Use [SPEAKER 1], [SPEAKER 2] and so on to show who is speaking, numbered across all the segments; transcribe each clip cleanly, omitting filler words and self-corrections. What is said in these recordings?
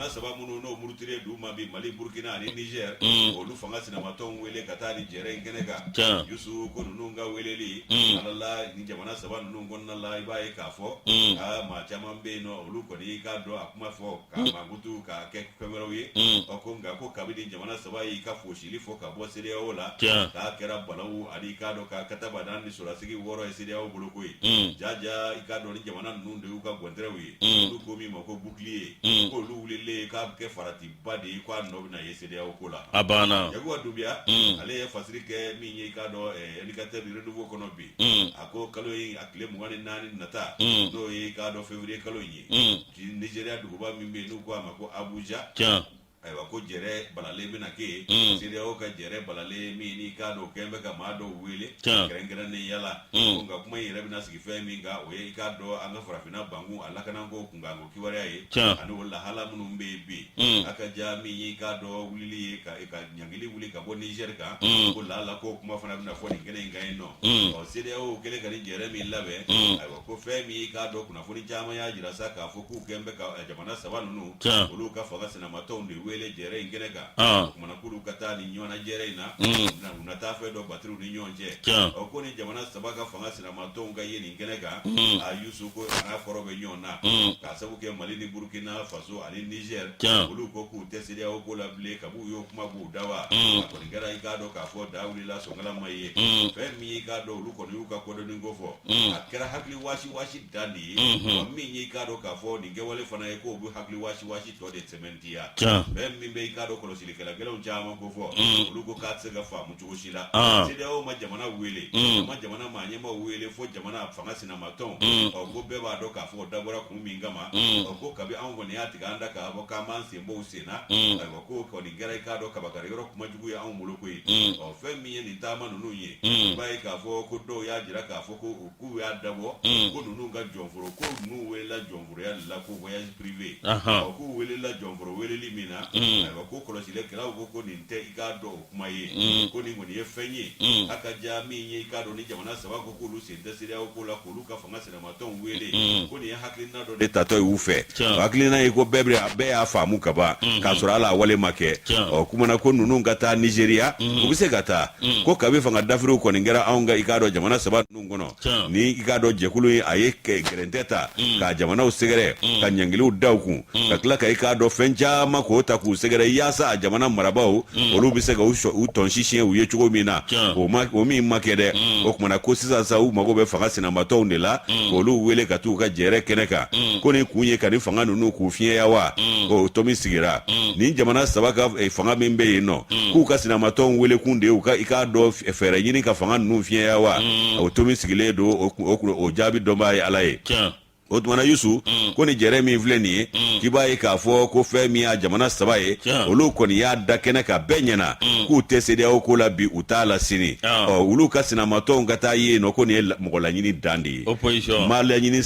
[SPEAKER 1] jamana saba minnu n'o murutire du ma bi Mali Burkina ani Niger olu fanga sinamatonw wele ka taa ni jɛrɛ in kɛnɛ kan Yusu ko ninnu ka weleli alala ni jamana saba ninnu kɔnɔna la i b'a ye k'a fɔ maa caman bɛ yen nɔ olu kɔni k'a dɔn a kuma fɔ ka mankutu ka kɛ fɛn wɛrɛw ye ko nka ko kabini jamana saba y'i ka fosili fɔ ka bɔ CEDEAO la k'a kɛra balawu ani k'a dɔn ka katabada ni sɔrɔsigi wɔɔrɔ ye CEDEAO bolo ko ye jaja i k'a dɔn ni jamana ninnu de y'u ka gɔntɛrɛw ye olu ko min ma ko bouclier k'olu wulilen k'a bɛ kɛ faratiba de ye k'a nɔ bɛna ye CEDEAO ko la a banna Yakuba Dunbiya ale ye fasiri kɛ min ye i k'a dɔn indicateur de renouveau kɔnɔ bi a ko kalo in a tile 24 nata n'o ye i k'a dɔn février kalo in ye Nigeria duguba min bɛ yen n'u ko a ma ko Abuja ayiwa ko jɛrɛ balalen bɛna kɛ yen CEDEAO ka jɛrɛ balalen min ni k'a dɔn kɛn bɛ ka maa dɔw wele kɛrɛnkɛrɛnnen yala ko nka kuma in yɛrɛ bɛna sigi fɛn min kan o ye i k'a dɔn an ka farafinna bangun a lakanako kunkanko kibaruya ye ani o lahala minnu bɛ yen bi a ka ja min ye i k'a dɔn wulili ye ka ɲangili wuli ka bɔ Niger kan ko lahala ko kuma fana bɛna fɔ nin kɛnɛ in kan yen nɔ CEDEAO kɛlen ka nin jɛrɛ min labɛn ayiwa ko fɛn min i k'a dɔn kunnafoni caman y'a jira sa k'a fɔ k'u kɛn bɛ ka jamana saba ninnu olu ka fanga sinamatɔnw de wele jɛrɛ in kɛnɛ kan kumana k'olu ka taa ni ɲɔgɔnna jɛrɛ in na u na taa fɛ dɔ batiriw ni ɲɔgɔn cɛ ko ni jamana saba ka fanga sinamatɔnw ka ye nin kɛnɛ kan a Yusu ko a n'a kɔrɔ bɛ ɲɔgɔn na k'a sabu kɛ Mali ni Burkina Faso ani Niger olu ko k'u tɛ CEDEAO ko la bilen kab'u y'o kuma k'u da wa a kɔni kɛra i k'a dɔn k'a fɔ da wulila sɔngala ma ye fɛn min i k'a dɔn olu kɔni y'u ka kɔdɔnni ko fɔ a kɛra hakili wasi dan de ye min ye i k'a dɔn k'a fɔ nin kɛwale fana ye k'o bɛ hakili wasi tɔ de sɛmɛntiya fɛn min bɛ i k'a dɔn kɔlɔsilikɛla gɛlɛnw caman ko fɔ olu ko k'a tɛ se ka faamu cogo si la CEDEAO ma jamana wele ma jamana maa ɲɛmaaw wele fo jamana fanga sinamatɔn ko bɛɛ b'a dɔn k'a fɔ o dabɔra kun min kama ko kabi anw kɔni y'a tigɛ an da k'a fɔ k'an b'an sen bɔ u sen na ayiwa ko kɔni kɛra i k'a dɔn kabakari yɔrɔ kumajugu ye anw bolo ko ye fɛn min ye nin taama ninnu ye i b'a ye k'a fɔ ko dɔw y'a jira k'a fɔ ko k'u y'a dabɔ ko ninnu ka jɔnforo ko ninnu welela jɔnforoya de la ko voyage privé k'u welela jɔnforo weleli min na ayiwa ko kɔlɔsilikɛlaw ko nin tɛ i k'a dɔn o kuma ye ko nin kɔni ye fɛn ye a ka ja min ye i k'a dɔn ni jamana saba ko k'olu sen tɛ CEDEAO ko la k'olu ka fanga sinamatɔnw wele ko nin ye hakilina dɔ de tatɔ ye u fɛ hakilina ye ko bɛɛ y'a faamu ka ban k'a sɔrɔ ala wale ma kɛ kumana ko ninnu ka taa Nigeria u bɛ se ka taa ko kabi fanga dafiriw kɔni kɛra anw ka i k'a dɔn jamana saba ninnu kɔnɔ ni i k'a dɔn jɛkulu ye a ye gɛrɛntɛ ta ka jamanaw sɛgɛrɛ ka ɲangiliw da u kun ka tila ka i k'a dɔn fɛn caman k'o ta k'u sɛgɛrɛ yaasa a jamana marabaw olu bɛ se ka u tɔnsi siɲɛ u ye cogo min na o min ma kɛ dɛ o kumana ko sisan sa u mago bɛ fanga sinamatɔnw de la k'olu wele ka t'u ka jɛrɛ kɛnɛ kan ko nin kun ye ka ni fanga ninnu k'u fiɲɛya wa o to min sigira nin jamana saba ka fanga min bɛ yen nɔ k'u ka sinamatɔnw wele kun de ye i k'a dɔn fɛɛrɛ ɲini ka fanga ninnu fiɲɛya wa o to min sigilen don o jaabi dɔn b'a ye ala ye o tumana Yusu ko ni jɛrɛ min filɛ nin ye k'i b'a ye k'a fɔ ko fɛn min y'a jamana saba ye olu kɔni y'a da kɛnɛ ka bɛɛ ɲɛna k'u tɛ CEDEAO ko la bi u t'a la sini olu ka sinamatɔnw ka taa ye nɔ ko nin ye mɔgɔ laɲini dan de ye maa laɲini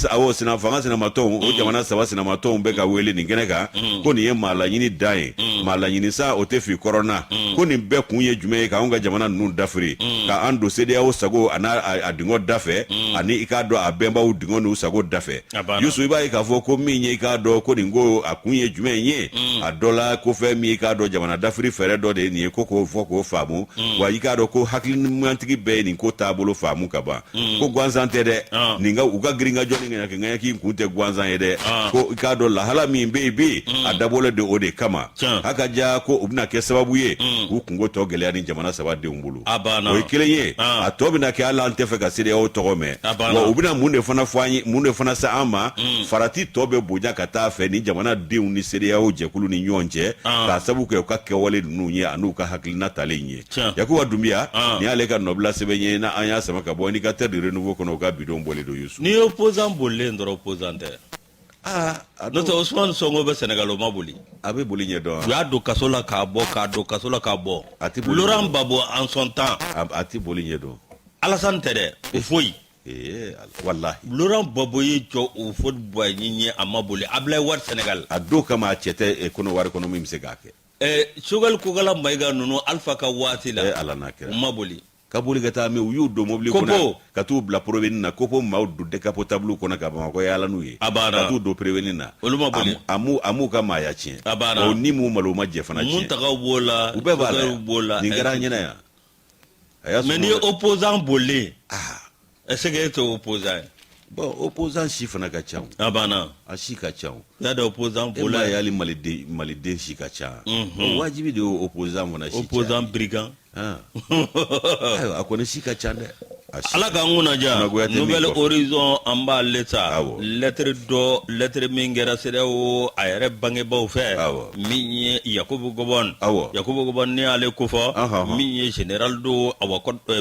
[SPEAKER 1] fanga sinamatɔnw o jamana saba sinamatɔnw bɛ ka wele nin kɛnɛ kan ko nin ye maa laɲini dan ye maa laɲini sa o tɛ fili kɔrɔna ko nin bɛɛ kun ye jumɛn ye k'anw ka jamana ninnu dafiri ka an don CEDEAO sago a n'a dingɔ dafɛ ani i k'a dɔn a bɛnbaw dingɔ n'u sago dafɛ Yusu i b'a ye k'a fɔ ko min ye i k'a dɔn ko nin ko a kun ye jumɛn ye a dɔ la ko fɛn min i k'a dɔn jamana dafiri fɛɛrɛ dɔ de ye nin ye ko k'o fɔ k'o faamu wa i k'a dɔn ko hakiliɲumantigi bɛɛ ye nin ko taabolo faamu ka ban ko gansan tɛ dɛ nin u ka giringajɔ ni ŋɛɲɛ k'i kun tɛ gansan ye dɛ ko i k'a dɔn lahala min bɛ yen a dabɔlen de o de kama a ka ja ko u bɛna kɛ sababu ye k'u kungo tɔ gɛlɛya ni jamana saba denw bolo o ye kelen ye a tɔ bɛna kɛ hali an tɛ fɛ ka CEDEAO tɔgɔ mɛn wa u bɛna mun de fana fɔ an ye mun de fana se an ma farati tɔ bɛ bonya ka taa fɛ ni jamana denw ni CEDEAO jɛkulu ni ɲɔgɔn cɛ k'a sabu kɛ u ka kɛwale ninnu ye a n'u ka hakilina talen ye Yakuba Dunbiya nin y'ale ka nɔbila sɛbɛn ye na an y'a sama ka bɔ indicateur de renouveau kɔnɔ u ka bidon bɔlen don Yusu.
[SPEAKER 2] Ni opposant bolilen dɔrɔn opposant tɛ. N'o tɛ Ousmane Sonko bɛ Sénégal o ma boli.
[SPEAKER 1] A bɛ boli ɲɛdɔn.
[SPEAKER 2] U y'a don kaso la k'a bɔ k'a don kaso la k'a bɔ. Laurent Gbagbo en son temps.
[SPEAKER 1] A tɛ boli ɲɛdɔn.
[SPEAKER 2] Alassane tɛ dɛ o foyi.
[SPEAKER 1] Wallahi
[SPEAKER 2] Laurent Gbagbo ye jɔ o fo boye ɲɛ a ma boli Ablaye Wade Sénégal
[SPEAKER 1] a do kama a cɛ tɛ kɔnɔ wari kɔnɔ min bɛ se k'a kɛ
[SPEAKER 2] Choguel Kogala Maïga ninnu Alpha ka waati la
[SPEAKER 1] Ala n'a kɛra
[SPEAKER 2] u ma boli
[SPEAKER 1] ka boli ka taa mais u y'u don mobili kɔnɔ ka t'u bila prévenir na kopo maaw don décapotable kɔnɔ ka Bamakɔ yaala n'u ye ka t'u don prévenir na amu ka maaya tiɲɛ o ni mu malo ma jɛ fana tiɲɛ
[SPEAKER 2] mun tagaw b'o la
[SPEAKER 1] u bɛɛ b'a la nin kɛra ɲɛna yan
[SPEAKER 2] mais ni opposant bolé est-ce que tu es opposant
[SPEAKER 1] bon opposant si fana ka ca a si ka ca
[SPEAKER 2] ya da opposant
[SPEAKER 1] bolé yali maliden si ka ca wajibi de opposant fana si
[SPEAKER 2] opposant brigand
[SPEAKER 1] ayo a kɔni si ka ca dɛ
[SPEAKER 2] ala ka nguna ja nouvelle horizon en bas l'état lettre min kɛra CEDEAO a yɛrɛ bangebaw fɛ min ye Yakubu Gobon ni ale ko fɔ min ye général do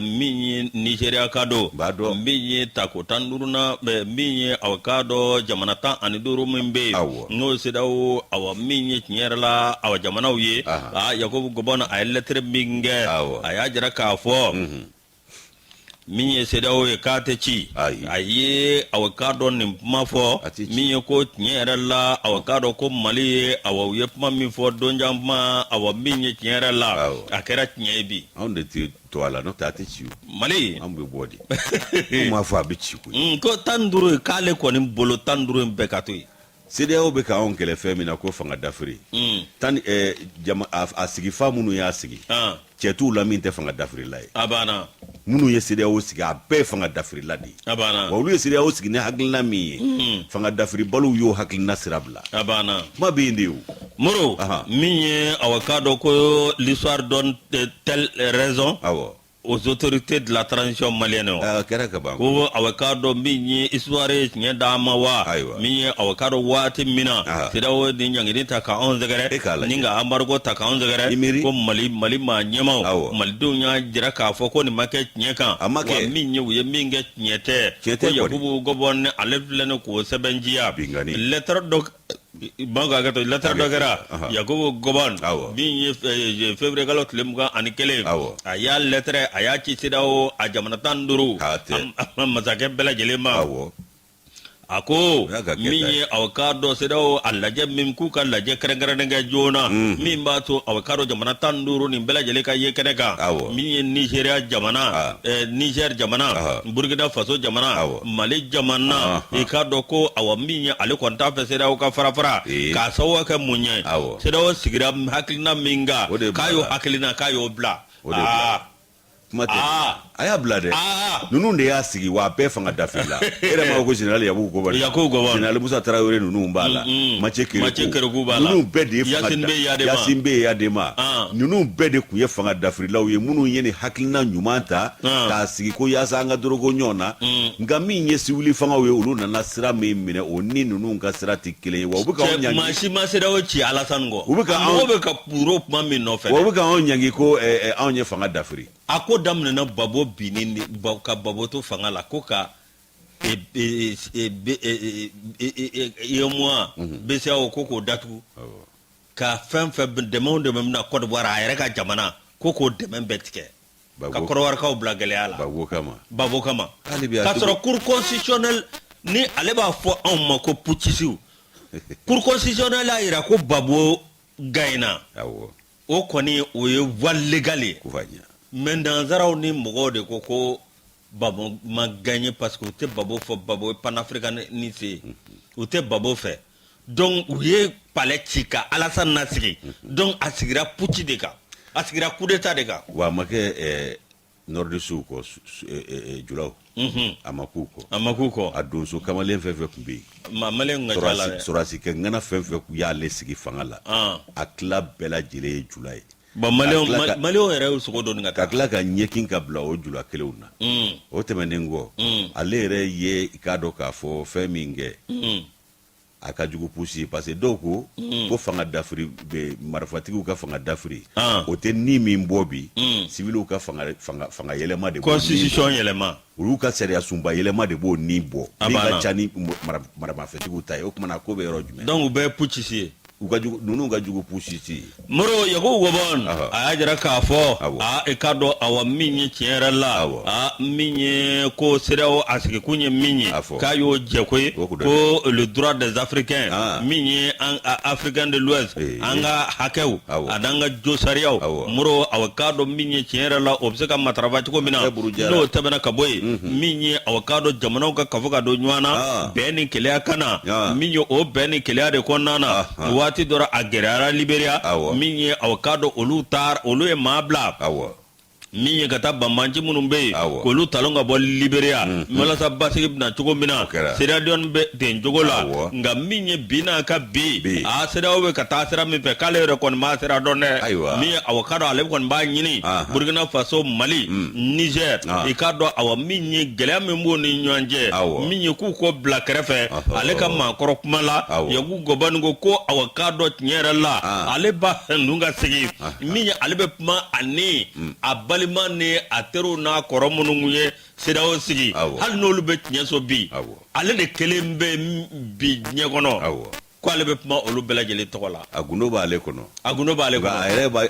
[SPEAKER 2] min ye Nigeria ka do min ye tako 15 min ye awka do jamana 15 min be n'o CEDEAO awa min ye tiɲɛ yɛrɛ la awa jamanaw ye Yakubu Gobon a ye lettre min kɛ a y'a jira k'a fɔ min ye CEDEAO ye k'a tɛ ci a ye aw k'a dɔn nin kuma fɔ min ye ko tiɲɛ yɛrɛ la aw k'a dɔn ko Mali ye u ye kuma min fɔ donjan kuma min ye tiɲɛ yɛrɛ la a kɛra tiɲɛ ye bi
[SPEAKER 1] anw de tɛ to a la n'o tɛ a tɛ ci
[SPEAKER 2] Mali
[SPEAKER 1] an bɛ bɔ de an m'a fɔ a bɛ ci koyi
[SPEAKER 2] ko 15 k'ale kɔni bolo 15 in bɛɛ ka to yen
[SPEAKER 1] CEDEAO bɛ k'anw kɛlɛ fɛn min na ko fanga dafiri a sigifa minnu y'a sigi cɛ t'u la min tɛ fanga dafirila ye minnu ye CEDEAO sigi a bɛɛ fanga dafirila de ye wa olu ye CEDEAO sigi ni hakilina min ye fanga dafiribaliw y'o hakilina sira bila kuma bɛ yen de o
[SPEAKER 2] Moro min ye aw k'a dɔn ko l'histoire donne telle raison aux autorités de la transition malienne ko aw k'a dɔn min ye histoire ye tiɲɛ d'a ma wa min ye aw k'a dɔn waati min na CEDEAO ni ɲangini ta k'anw sɛgɛrɛ ni ka embargo ta k'anw sɛgɛrɛ ko Mali maa ɲɛmaw malidenw y'a jira k'a fɔ ko nin ma kɛ tiɲɛ kan wa min ye u ye min kɛ tiɲɛ tɛ ko Yakubu Gobon ale filɛ nin k'o sɛbɛntiya lettre dɔ lettre dɔ kɛra Yakubu Gobon min ye février kalo tile 21 a y'a lettre a y'a ci CEDEAO a jamana 15 masakɛ bɛɛ lajɛlen ma a ko min ye aw k'a dɔn CEDEAO a lajɛ min k'u ka lajɛ kɛrɛnkɛrɛnnen kɛ joona min b'a to aw k'a dɔn jamana 15 nin bɛɛ lajɛlen ka ye kɛnɛ kan min ye Nigeria jamana Niger jamana Burkina Faso jamana Mali jamana i k'a dɔn ko awa min ye ale kɔni t'a fɛ CEDEAO ka fara k'a sababu kɛ mun ye CEDEAO sigira hakilina min kan k'a y'o hakilina k'a y'o bila
[SPEAKER 1] kuma tɛ a y'a bila dɛ ninnu de y'a sigi wa a bɛɛ fanga dafirila e yɛrɛ m'a fɔ ko général Yakubu Gobon général Musa Tarawele ninnu b'a la Mathieu Kérékou b'a la ninnu bɛɛ de ye Yasin Beye Yadema ninnu bɛɛ de tun ye fanga dafirilaw ye minnu ye nin hakilina ɲuman ta k'a sigi ko yaasa an ka dorogo ɲɔgɔn na nka min ye civil fangaw ye olu nana sira min minɛ o ni ninnu ka sira tɛ kelen ye wa u bɛ ka anw ɲangi maa si ma CEDEAO ci Alassane kɔ mɔgɔw bɛ ka puro kuma min nɔfɛ wa u bɛ ka anw ɲangi ko anw ye fanga dafiri
[SPEAKER 2] a ko daminɛna Babo binin ka Babo to fanga la ko ka yemoa BCEAO ko k'o datugu ka fɛn dɛmɛw bɛna Côte d'Ivoire a yɛrɛ ka jamana ko k'o dɛmɛ bɛɛ tigɛ ka kɔrɔwarikaw bila gɛlɛya la Babo kama k'a sɔrɔ cour constitutionnelle ni ale b'a fɔ anw ma ko putschistes cour constitutionnelle y'a jira ko Babo gagnera o kɔni o ye voie légale ye mais nanzaraw ni mɔgɔw de ko Babo ma gagné parce que u tɛ Babo fɔ Babo ye panafricaniste ye u tɛ Babo fɛ donc u ye palais ci ka Alassane nasigi donc a sigira putsch de kan a sigira coup d'état de kan
[SPEAKER 1] wa a ma kɛ nordistes kɔ julaw a ma k'u kɔ a donso kamalen fɛn fɛn tun bɛ yen
[SPEAKER 2] maliyɛnw ka ca la dɛ
[SPEAKER 1] sɔrɔdasi kɛ ŋana fɛn fɛn tun y'ale sigi fanga la a tila bɛɛ lajɛlen ye jula ye
[SPEAKER 2] maliyɛnw yɛrɛ y'u sogo dɔɔni
[SPEAKER 1] ka tila ka ɲɛkin ka bila o jula kelenw na o tɛmɛnen kɔ ale yɛrɛ ye i k'a dɔn k'a fɔ fɛn min kɛ a ka jugu pusi parce que dɔw ko fanga dafiri marifatigiw ka fanga dafiri o tɛ ni min bɔ bi civiliw ka fanga yɛlɛma de
[SPEAKER 2] constitution yɛlɛma
[SPEAKER 1] olu ka sariya sunba yɛlɛma de b'o ni bɔ min ka ca ni maramafɛntigiw ta ye o kumana ko bɛ yɔrɔ jumɛn
[SPEAKER 2] donc u bɛɛ ye putschistes ye
[SPEAKER 1] nunu ga jugu pusiti
[SPEAKER 2] moro yago gobon a jara ka fo a e kado awa minye tiera la a minye ko sereo asike kunye minye kayo jekwe ko le droit des africains minye africain de l'ouest anga hakew adanga josariao moro awa kado minye tiera la obseka matravati ko mina no tabana kaboy minye awa kado jamana ka kafuka do nywana beni kelea kana minye o beni kelea de konana wati dora agerara Liberia minye awakado olu e mabla minye kata bamanji munumbe kolu talonga bol Liberia malasa basigi na chugo mina seradion be den jogola nga minye bina ka bi a serawe kata sera mi pe kale rekon ma sera donne minye awakado ale kon ba nyini Burkina Faso Mali Niger ikado awa minye gele membo ni nyanje minye ku ko black refe ale ka ma korok mala yagu gobango ko awakado nyera la ale ba nunga sigi minye ale be ma ani abali mane atero na koromununye sedawo sigi hal nolu be nyeso bi ale de kelembe bi nyekono ko ale be ma olu belajele tokola
[SPEAKER 1] aguno ba ale kono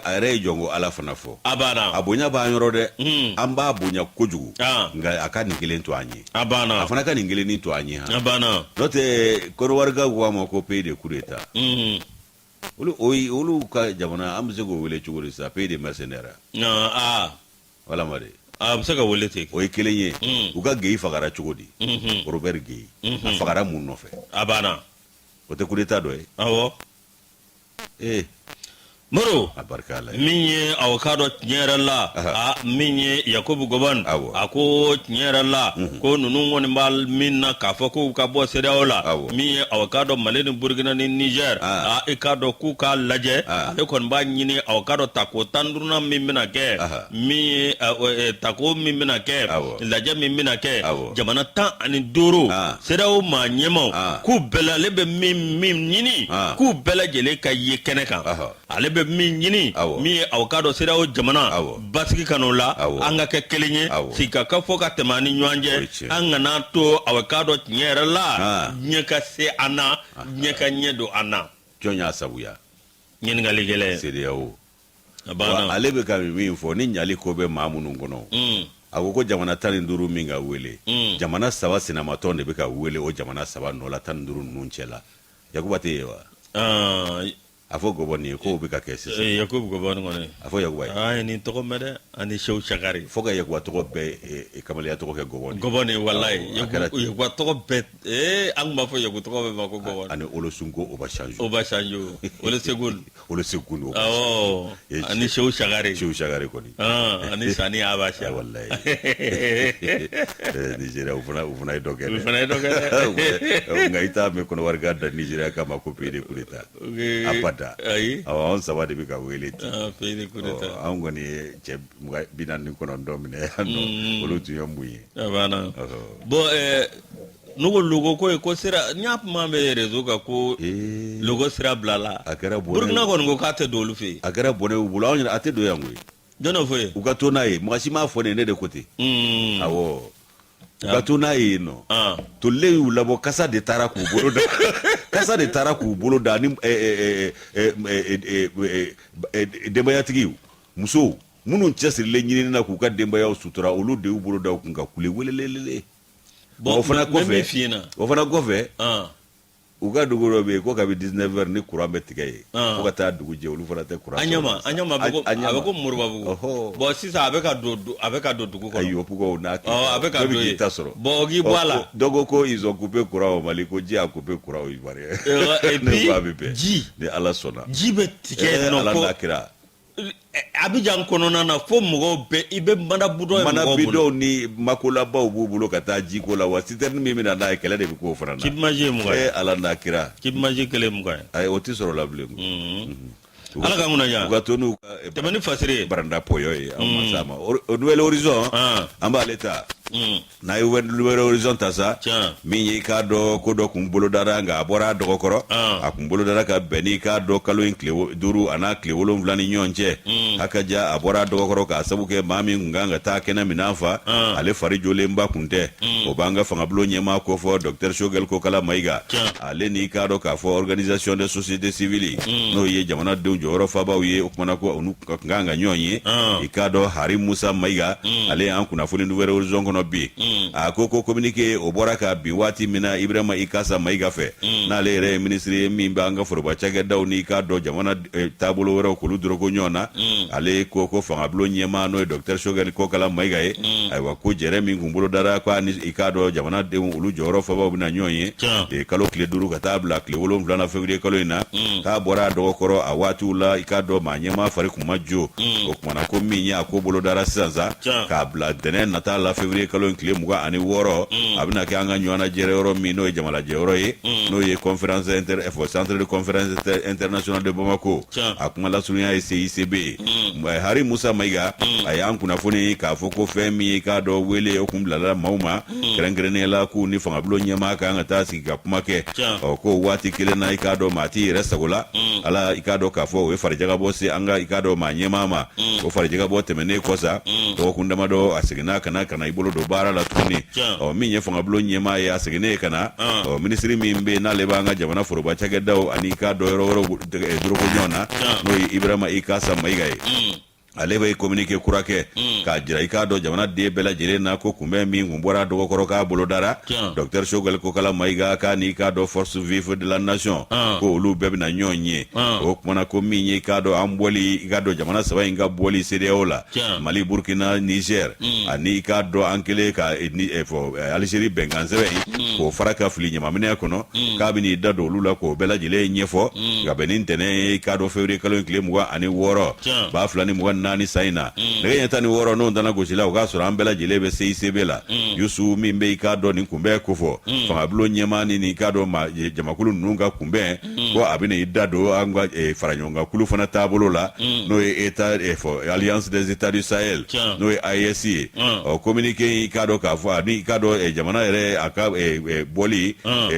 [SPEAKER 1] are jongo ala fana fo
[SPEAKER 2] abana
[SPEAKER 1] abonya ba nyoro de amba abonya kojugu nga aka ningelen to anyi
[SPEAKER 2] abana
[SPEAKER 1] afana ka ningelen ni to anyi ha
[SPEAKER 2] abana
[SPEAKER 1] note ko warga wa mo ko pe de kureta olu ka jamana amse go wele chuguri sa pe de mercenaire wala mare
[SPEAKER 2] saka wole te
[SPEAKER 1] o kelenye uga gei fagara chugodi Robert Gei fagara mun no fe
[SPEAKER 2] abana
[SPEAKER 1] o te kureta do
[SPEAKER 2] awo moro
[SPEAKER 1] abarkala
[SPEAKER 2] minye awakado nyera la minye Yakubu Goban ako nyera la ko nunu ngoni mbal minna kafo ko ka bo sedaola minye awakado Mali Burkina ni Niger ikado ku ka laje e kon ba nyini awakado tako tandruna mimina ke mi tako mimina ke laje mimina ke jamana tan ani doro sedao ma nyemo ku bela lebe mim nyini ku bela jele ka yekene kan alebe min nyini mi awakado sirawo jamana basiki kanola anga ke kelenye sika ka foka temani nyanje anga na to awakado nyera la nyeka se ana nyeka nyedo ana
[SPEAKER 1] jonya sabuya
[SPEAKER 2] nyen ngaligele
[SPEAKER 1] sirawo abana alebe ka mi fo ni nyali ko be mamunu ngono agoko jamana tan nduru minga wele jamana sawa sinama tonde be ka wele o jamana sawa no la tan nduru nunchela yakubate yewa afo goboni ko be ka kesi
[SPEAKER 2] Yakubu Goban ngone
[SPEAKER 1] afo yakuba
[SPEAKER 2] ni to ko mede ani show shagari
[SPEAKER 1] foga yakuba to ko be kamaliya to ko ke
[SPEAKER 2] goboni wallahi yakuba to ko be ang ma fo yakuba to ko be mako goboni
[SPEAKER 1] ani olosungo obashanjo
[SPEAKER 2] ole segundo ani show shagari ko ni ani sani abasha
[SPEAKER 1] wallahi Nigeria ufuna idogere ngaita me kono warga da Nigeria kama ko pede kulita apata on sawa de bika weleti
[SPEAKER 2] pede kulita
[SPEAKER 1] angoni che binani kono ndomine no olutu yomuyi
[SPEAKER 2] abana bo nugo logo ko sira nyap mambe rezo ka ko logo sira blala burkina ko ngo kate dolu fe
[SPEAKER 1] akara bone ubula on ate do yangwe
[SPEAKER 2] dono fe
[SPEAKER 1] ukatona ye mwashima fone ne de kote awo ukatona ye no to leyu labo kasa de taraku boloda kasa de taraku boloda ni dembaya tigi muso munun chesile nyini na ku ka dembaya sutura olu de boloda ku ka kule welelele bo fana kofe uga duguro be ko ka bi 19h ni courant betike ko ka ta dugu je olu fana te courant
[SPEAKER 2] anyama abeko murba bugo bo sisa abeka do dugu ko
[SPEAKER 1] ayo pugo na ki
[SPEAKER 2] abeka do
[SPEAKER 1] tasoro
[SPEAKER 2] bo gi bwala
[SPEAKER 1] dogo ko ils ont coupé courant au Mali ko ji a coupé courant au Ivoire
[SPEAKER 2] et puis
[SPEAKER 1] ji de ala sona
[SPEAKER 2] ji betike no ko Abidjan konona na fo mugo be ibe mana bido
[SPEAKER 1] ni makola ba obubulo kata jiko la wasiterne mi mina na kele de ko frana
[SPEAKER 2] kibmaje mugo
[SPEAKER 1] ala na kira
[SPEAKER 2] kibmaje kele mugo
[SPEAKER 1] ay oti soro la blengu
[SPEAKER 2] ala ka munanya
[SPEAKER 1] ugatonu
[SPEAKER 2] tamani fasire
[SPEAKER 1] baranda poyo e amasama au nouvel horizon amba leta na yi Nouvelle Horizon ta sa min ye ka dɔ ko dɔ kun bolo dara nga a bɔra a dɔgɔ kɔrɔ a kun bolo dara ka bɛn ni ka dɔ kalo in tile 5 a n'a tile 7 ni ɲɔgɔn cɛ hakaja a bɔra a dɔgɔ kɔrɔ k'a sabu kɛ maa min kun kan ka taa kɛnɛ minan fa ale fari jolenba kun tɛ o b'an ka fangabulon ɲɛmaa ko fɔ Dr Shogel Kokala Mayiga ale ni ka dɔ k'a fɔ Organisation de Société Civile n'o ye jamanadenw jɔyɔrɔ fabaw ye o kumana ko olu kan ka ɲɔgɔn ye i ka dɔ Hari Musa Mayiga ale y'an kunnafoni Nouvelle Horizon kɔnɔ bi a ko communiqué o bɔra ka bin waati min na Ibrahima Ikasa Mayiga fɛ n'ale yɛrɛ ye ministre min b'an ka foroba cakɛdaw ni ka dɔ jamana taabolo wɛrɛw k'olu dɔrɔko ɲɔgɔn na ale ko fangabulon ɲɛmaa n'o ye Dr Shogel Kokala Mayiga ye ayiwa ko jɛrɛ min kun bolo dara ko ni i ka dɔ jamanadenw olu jɔyɔrɔ fabaw bɛna ɲɔgɔn ye kalo tile 5 ka taa bila tile 7 na février kalo in na k'a bɔra a dɔgɔkɔrɔ a waatiw la i ka dɔ maa ɲɛmaa fari kun ma jo o kumana ko min ye a ko bolo dara sisan sa k'a bila dɛnɛ nata la février kalo in tile 26 a bɛna kɛ an ka ɲɔgɔnna jɛrɛ yɔrɔ min n'o ye jamalajɛ yɔrɔ ye n'o ye centre de conférence international de Bamako a kuma lasurunya ye CICB Hari Musa Mayiga a y'an kunnafoni k'a fɔ ko fɛn min ye k'a dɔ wele o kun bilala maaw ma kɛrɛnkɛrɛnnenya la k'u ni fangabulon ɲɛmaa kan ka taa sigi ka kuma kɛ ko waati kelen na i k'a dɔ maa t'i yɛrɛ sago la ala i k'a dɔn k'a fɔ o ye farijagabɔ se an ka i k'a dɔn maa ɲɛmaa ma o farijagabɔ tɛmɛnen kɔ sa dɔgɔkun damadɔ a seginna ka na i bolo don baara la tuguni min ye fangabulon ɲɛmaa ye a seginnen ka na minisiri min bɛ yen n'ale b'an ka jamana foroba cakɛdaw ani i k'a dɔn yɔrɔ wɛrɛw doroko ɲɔgɔn na n'o ye Ibrahima Ikasa Mayiga ye ale bɛ communiqué kura kɛ k'a jira i k'a dɔn jamanaden bɛɛ lajɛlen na ko kunbɛn min kun bɔra dɔgɔkɔrɔ k'a bolo dara Dr Shogel Kokala Mayiga k'a ni k'a dɔn force vive de la nation ko olu bɛɛ bɛna ɲɔgɔn ye o kumana ko min ye k'a dɔn an bɔli i k'a dɔn jamana saba in ka bɔli CEDEAO la Mali Burkina Niger ani i k'a dɔn an kɛlen ka Algérie bɛnkan sɛbɛn k'o fara ka fili ɲamaminɛ kɔnɔ k'a bɛ n'i da don olu la k'o bɛɛ lajɛlen ɲɛfɔ ka bɛn ni ntɛnɛn ye i k'a dɔn février kalo in tile 26 ba 2024 sa in na nɛgɛ ɲɛ 16 n'o tana gosi la o k'a sɔrɔ an bɛɛ lajɛlen bɛ CICB la Yusu min bɛ i k'a dɔn nin kunbɛn ko fɔ fangabulon ɲɛmaa ni i k'a dɔn jamakulu ninnu ka kunbɛn ko a bɛna i da don an ka faraɲɔgɔnkakulu fana taabolo la n'o ye Alliance des États du Sahel n'o ye AES ye communiqué i k'a dɔn k'a fɔ ani i k'a dɔn jamana yɛrɛ a ka bɔli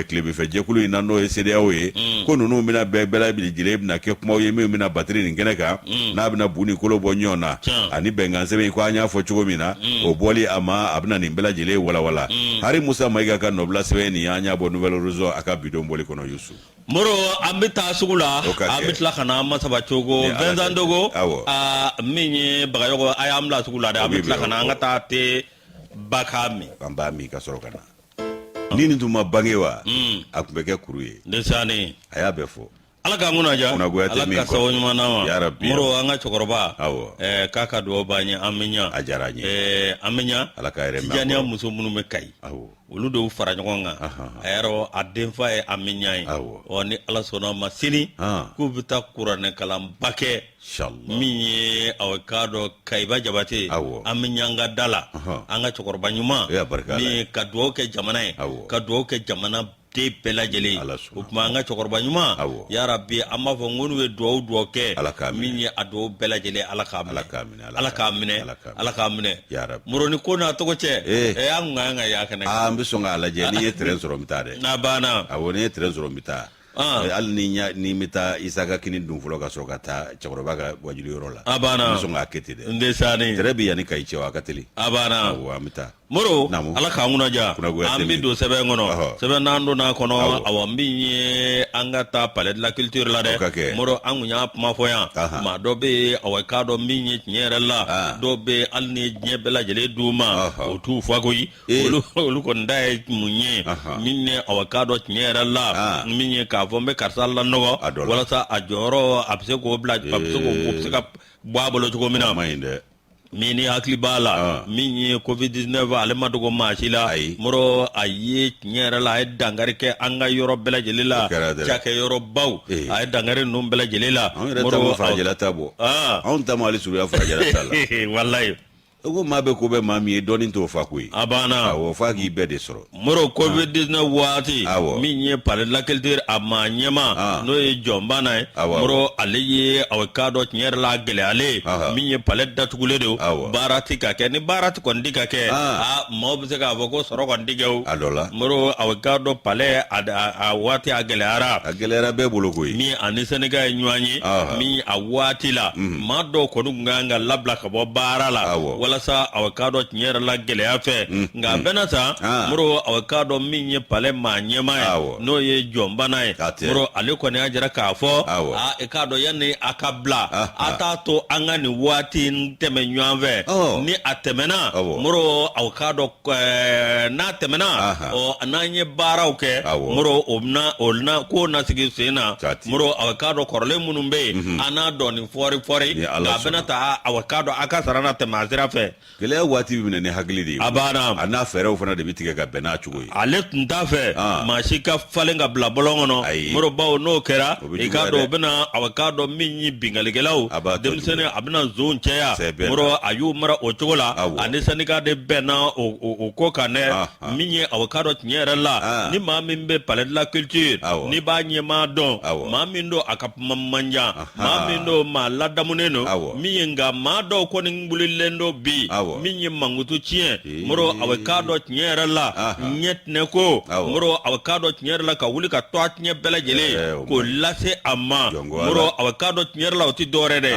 [SPEAKER 1] tilebinfɛ jɛkulu in na n'o ye CEDEAO ye ko ninnu bɛna bɛɛ lajɛlen bɛna kɛ kumaw ye min bɛna batiri nin kɛnɛ kan n'a bɛna bu ni kolo bɔ ɲɔgɔn na ani bɛnkan sɛbɛn ko an y'a fɔ cogo min na o bɔli a ma a bɛna nin bɛɛ lajɛlen walawala Hari Musa Mayiga ka nɔbila sɛbɛn nin an y'a bɔ Nouvelle Horizon a ka bidon bɔli kɔnɔ Yusu
[SPEAKER 2] Moro an bɛ taa sugu la an bɛ tila ka na an masaba cogo Vincent Dogo min ye Bagayɔgɔ a y'an bila sugu la dɛ an bɛ tila ka na an ka taa te baka min
[SPEAKER 1] an b'a min ka sɔrɔ ka na ni nin tun ma bange wa a tun bɛ kɛ kuru ye
[SPEAKER 2] desani
[SPEAKER 1] a y'a bɛɛ fɔ
[SPEAKER 2] Ala ka ŋunaja Ala ka sababu ɲuman d'an ma Moro an ka cɛkɔrɔba k'a ka dugawu b'an ye an bɛ ɲa
[SPEAKER 1] a diyara an ye
[SPEAKER 2] an bɛ ɲa
[SPEAKER 1] Ala ka yɛrɛ mɛn
[SPEAKER 2] Tijaniya muso minnu bɛ Kayi olu de y'u fara ɲɔgɔn kan a yɛrɛ a denfa ye an bɛ ɲa ye ni Ala sɔnna ma sini k'u bɛ taa kuranɛ kalanba kɛ min ye aw k'a dɔn Kayiba Jabate an bɛ ɲa an ka da la an ka cɛkɔrɔba ɲuman min ka dugawu kɛ jamana ye ka dugawu kɛ jamana den bɛɛ lajɛlen o tuma an ka cɛkɔrɔba ɲuman ya Rabbi an b'a fɔ n ko n'u ye dugawu kɛ min ye a dugawu bɛɛ lajɛlen Ala k'a minɛ Ala k'a minɛ Moro ni ko n'a tɔgɔ cɛ an kan ka y'a kɛnɛ
[SPEAKER 1] an bɛ sɔn k'a lajɛ n'i ye terrain sɔrɔ n bɛ taa dɛ
[SPEAKER 2] n'a banna
[SPEAKER 1] n'i ye terrain sɔrɔ n bɛ taa hali ni bɛ taa Isaka Kini dun fɔlɔ ka sɔrɔ ka taa cɛkɔrɔba ka wajuli yɔrɔ la
[SPEAKER 2] a banna
[SPEAKER 1] n bɛ sɔn k'a kɛ ten dɛ
[SPEAKER 2] n tɛ sa ni
[SPEAKER 1] terrain bɛ yan ni Kayi cɛ wa a ka teli
[SPEAKER 2] a banna
[SPEAKER 1] an bɛ taa
[SPEAKER 2] Moro Ala k'an kunaja an bɛ don sɛbɛn kɔnɔ sɛbɛn n'an donna kɔnɔ awɔ min ye an ka taa palais de la culture la dɛ Moro an kun y'a kuma fɔ yan maa dɔ bɛ yen awɔ k'a dɔn min ye tiɲɛ yɛrɛ la dɔw bɛ hali ni diɲɛ bɛɛ lajɛlen d'u ma o t'u fɔ koyi olu kɔni da ye mun ye min ye awɔ k'a dɔn tiɲɛ yɛrɛ la min ye k'a fɔ n bɛ karisa lanɔgɔ walasa a jɔyɔrɔ a bɛ se k'o bila a bɛ se ka bɔ a bolo cogo min na min ni hakili b'a la min ye Covid-19 ale ma dogo maa si la Moro a ye tiɲɛ yɛrɛ la a ye dankari kɛ an ka yɔrɔ bɛɛ lajɛlen la cakɛyɔrɔbaw a ye dankari ninnu bɛɛ lajɛlen la
[SPEAKER 1] anw yɛrɛ ta ma farajɛla ta bɔ anw ta ma hali surunya farajɛla ta la
[SPEAKER 2] wallahi
[SPEAKER 1] ko maa bɛ ko bɛ maa min ye dɔɔnin t'o fa koyi
[SPEAKER 2] a banna
[SPEAKER 1] awɔ f'a k'i bɛɛ de sɔrɔ
[SPEAKER 2] moro covid-19 waati min ye palais de la culture a ma ɲɛma n'o ye Jɔn Bana ye moro ale ye aw ka dɔ tiɲɛ yɛrɛ la gɛlɛyalen min ye palais datugulen don baara tɛ ka kɛ ni baara tɛ kɔni tɛ ka kɛ maaw bɛ se k'a fɔ ko sɔrɔ kɔni tɛ kɛ o
[SPEAKER 1] a dɔ la
[SPEAKER 2] moro aw ka dɔ palais a waati a gɛlɛyara
[SPEAKER 1] bɛɛ bolo koyi
[SPEAKER 2] min ani Sénégal ye ɲɔgɔn ye min a waati la maa dɔw kɔni tun kan ka labila ka bɔ baara la walasa aw ka dɔ tiɲɛ yɛrɛ la gɛlɛya fɛ nka a bɛna sa moro aw ka dɔ min ye palais maa ɲɛma ye n'o ye Jɔn Bana ye moro ale kɔni y'a jira k'a fɔ e k'a dɔn yanni a ka bila a t'a to an ka nin waati in tɛmɛ ɲɔgɔn fɛ ni a tɛmɛna moro aw ka dɔn n'a tɛmɛna n'an ye baaraw kɛ moro o bɛna ko na sigi sen na moro aw ka dɔn kɔrɔlen minnu bɛ yen an n'a dɔn nin fɔri nka a bɛna taa aw ka dɔn a ka sara na tɛmɛ a sira fɛ
[SPEAKER 1] gɛlɛya waati bɛ minɛ ni hakili de ye
[SPEAKER 2] a banna
[SPEAKER 1] a n'a fɛɛrɛw fana de bɛ tigɛ ka bɛn n'a cogo ye
[SPEAKER 2] ale tun t'a fɛ maa si ka falen ka bila bɔlɔn kɔnɔ moro bawo n'o kɛra i k'a dɔn o bɛna aw k'a dɔn min ye bingalikɛlaw denmisɛnnin a bɛna nson cɛya moro a y'u mara o cogo la ani sɛnɛga de bɛnna o ko kan dɛ min ye aw k'a dɔn tiɲɛ yɛrɛ la ni maa min bɛ palais de la culture ni b'a ɲɛmaa dɔn maa min don a ka kuma man jan maa min don maa ladamunen don min ye nka maa dɔw kɔni wulilen don bi min ye mankutu tiɲɛ moro aw k'a dɔn tiɲɛ yɛrɛ la ɲɛ tinɛ ko moro aw k'a dɔn tiɲɛ yɛrɛ la ka wuli ka to a tiɲɛ bɛɛ lajɛlen k'o lase a ma moro aw k'a dɔn tiɲɛ yɛrɛ la o tɛ dɔwɛrɛ dɛ